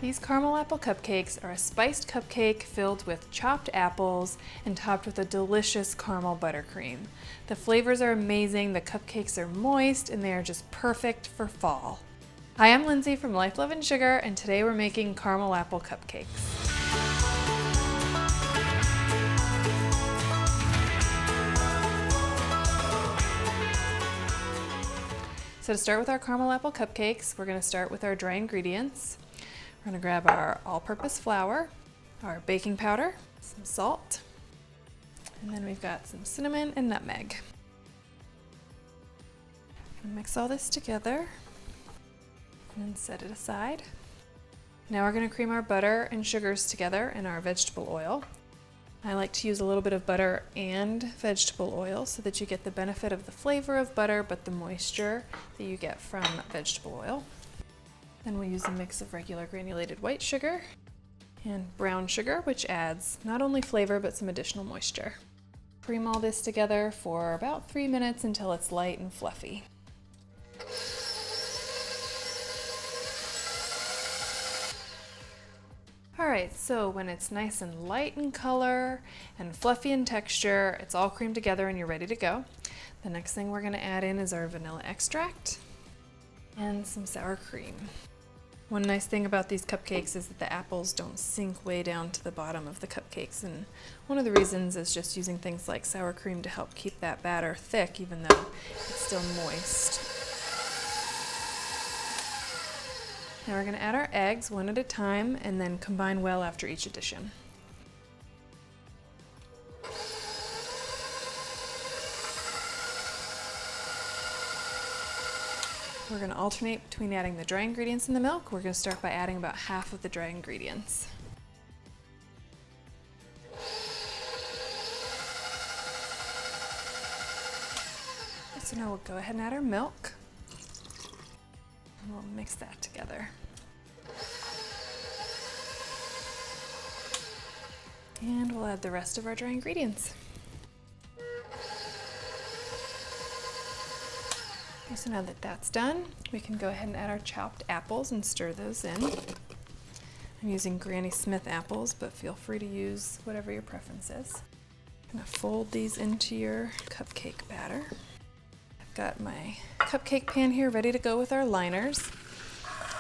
These caramel apple cupcakes are a spiced cupcake filled with chopped apples and topped with a delicious caramel buttercream. The flavors are amazing, the cupcakes are moist, and they are just perfect for fall. Hi, I'm Lindsay from Life, Love, and Sugar, and today we're making caramel apple cupcakes. So to start with our caramel apple cupcakes, we're going to start with our dry ingredients. We're going to grab our all-purpose flour, our baking powder, some salt, and then we've got some cinnamon and nutmeg. Mix all this together and then set it aside. Now we're going to cream our butter and sugars together in our vegetable oil. I like to use a little bit of butter and vegetable oil so that you get the benefit of the flavor of butter but the moisture that you get from vegetable oil. Then we'll use a mix of regular granulated white sugar and brown sugar, which adds not only flavor but some additional moisture. Cream all this together for about 3 minutes until it's light and fluffy. Alright, so when it's nice and light in color and fluffy in texture, it's all creamed together and you're ready to go. The next thing we're going to add in is our vanilla extract and some sour cream. One nice thing about these cupcakes is that the apples don't sink way down to the bottom of the cupcakes, and one of the reasons is just using things like sour cream to help keep that batter thick even though it's still moist. Now we're going to add our eggs one at a time and then combine well after each addition. We're going to alternate between adding the dry ingredients and the milk. We're going to start by adding about half of the dry ingredients. So now we'll go ahead and add our milk. And we'll mix that together. And we'll add the rest of our dry ingredients. Okay, so now that that's done, we can go ahead and add our chopped apples and stir those in. I'm using Granny Smith apples, but feel free to use whatever your preference is. I'm going to fold these into your cupcake batter. I've got my cupcake pan here ready to go with our liners.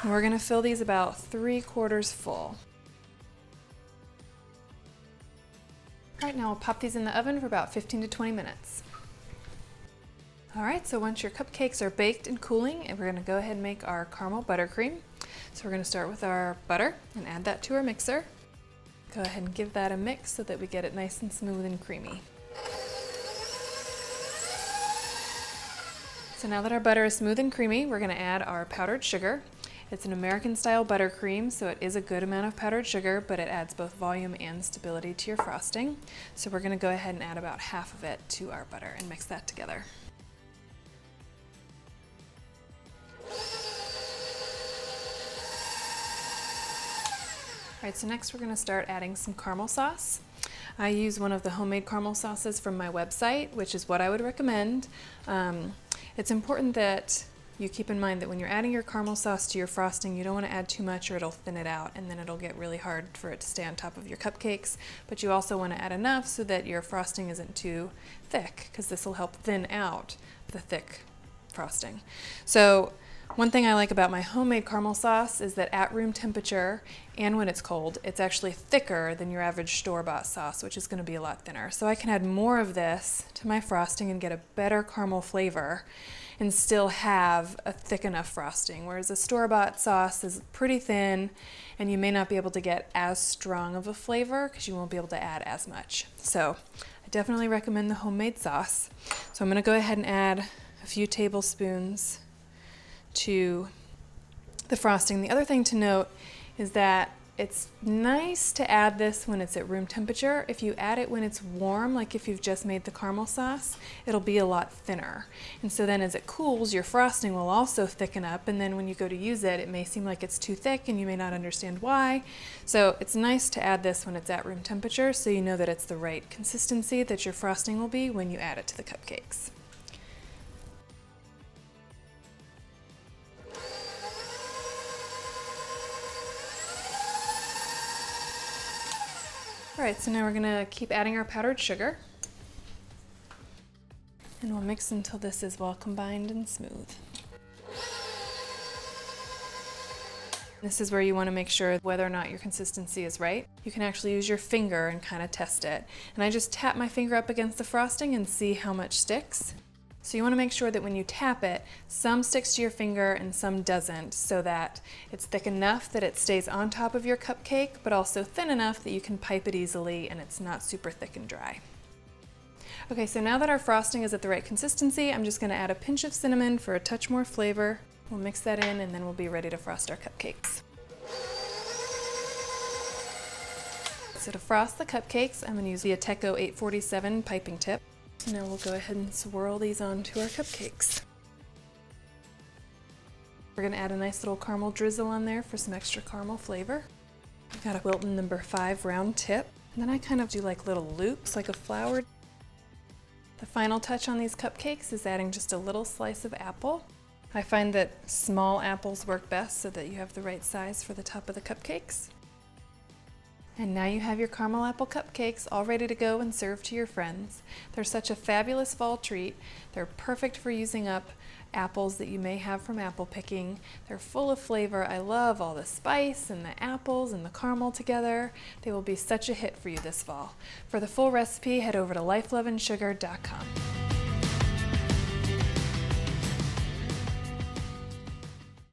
And we're going to fill these about 3/4 full. All right, now we'll pop these in the oven for about 15 to 20 minutes. All right, so once your cupcakes are baked and cooling, we're going to go ahead and make our caramel buttercream. So we're going to start with our butter and add that to our mixer. Go ahead and give that a mix so that we get it nice and smooth and creamy. So now that our butter is smooth and creamy, we're going to add our powdered sugar. It's an American style buttercream, so it is a good amount of powdered sugar, but it adds both volume and stability to your frosting. So we're going to go ahead and add about half of it to our butter and mix that together. All right, so next we're going to start adding some caramel sauce. I use one of the homemade caramel sauces from my website, which is what I would recommend. It's important that you keep in mind that when you're adding your caramel sauce to your frosting, you don't want to add too much or it'll thin it out and then it'll get really hard for it to stay on top of your cupcakes. But you also want to add enough so that your frosting isn't too thick, because this will help thin out the thick frosting. So one thing I like about my homemade caramel sauce is that at room temperature and when it's cold, it's actually thicker than your average store-bought sauce, which is going to be a lot thinner. So I can add more of this to my frosting and get a better caramel flavor and still have a thick enough frosting, whereas a store-bought sauce is pretty thin and you may not be able to get as strong of a flavor because you won't be able to add as much. So I definitely recommend the homemade sauce. So I'm going to go ahead and add a few tablespoons to the frosting. The other thing to note is that it's nice to add this when it's at room temperature. If you add it when it's warm, like if you've just made the caramel sauce, it'll be a lot thinner. And so then as it cools, your frosting will also thicken up, and then when you go to use it, it may seem like it's too thick and you may not understand why. So it's nice to add this when it's at room temperature so you know that it's the right consistency that your frosting will be when you add it to the cupcakes. All right, so now we're gonna keep adding our powdered sugar. And we'll mix until this is well combined and smooth. This is where you want to make sure whether or not your consistency is right. You can actually use your finger and kind of test it. And I just tap my finger up against the frosting and see how much sticks. So you want to make sure that when you tap it, some sticks to your finger and some doesn't, so that it's thick enough that it stays on top of your cupcake, but also thin enough that you can pipe it easily and it's not super thick and dry. Okay, so now that our frosting is at the right consistency, I'm just going to add a pinch of cinnamon for a touch more flavor. We'll mix that in and then we'll be ready to frost our cupcakes. So to frost the cupcakes, I'm going to use the Ateco 847 piping tip. Now we'll go ahead and swirl these onto our cupcakes. We're going to add a nice little caramel drizzle on there for some extra caramel flavor. I've got a Wilton No. 5 round tip. And then I kind of do like little loops, like a flower. The final touch on these cupcakes is adding just a little slice of apple. I find that small apples work best so that you have the right size for the top of the cupcakes. And now you have your caramel apple cupcakes all ready to go and serve to your friends. They're such a fabulous fall treat. They're perfect for using up apples that you may have from apple picking. They're full of flavor. I love all the spice and the apples and the caramel together. They will be such a hit for you this fall. For the full recipe, head over to lifeloveandsugar.com.